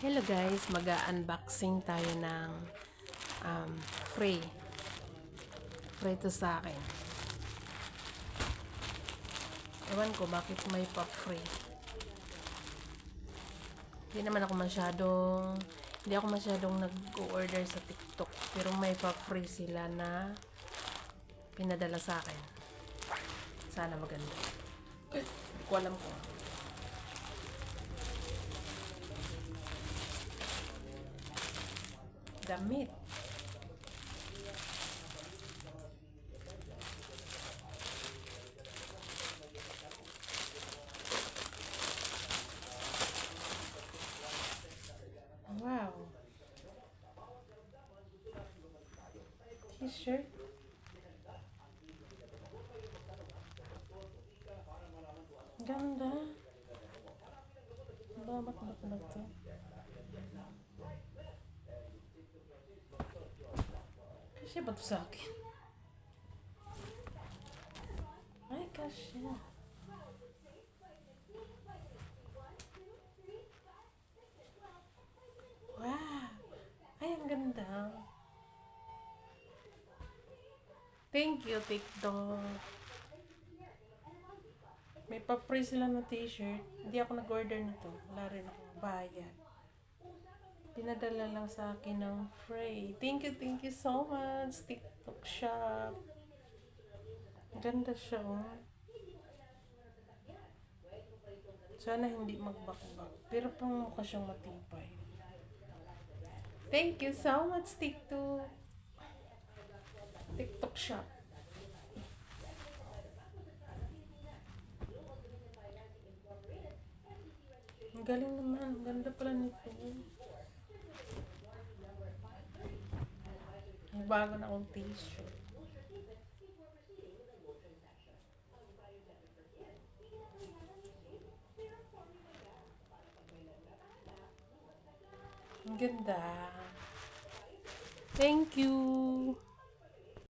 Hello guys, mag-unboxing tayo ng free. Free to sa akin. Ewan ko bakit may pop free. Hindi ako masyadong nag-order sa TikTok. Pero may pop free sila na pinadala sa akin. Sana maganda. Hindi ko alam kung damit. Wow. T-shirt. Ganda. Babat na to. Kasi ba to sa akin? Ay, kasi. Wow. Ay, ang ganda. Thank you, TikTok. May pa-free sila na t-shirt. Hindi ako nag-order nito. Wala rin akong bayad. Pinadala lang sa akin ng free. Thank you so much, TikTok shop. Ganda siya, oh. Sana hindi magbakbak. Pero pang mukha siyang matibay. Thank you so much, TikTok. TikTok shop. Ang galing naman. Ang ganda pala nito. May bago na akong t-shirt. Ang ganda. Thank you.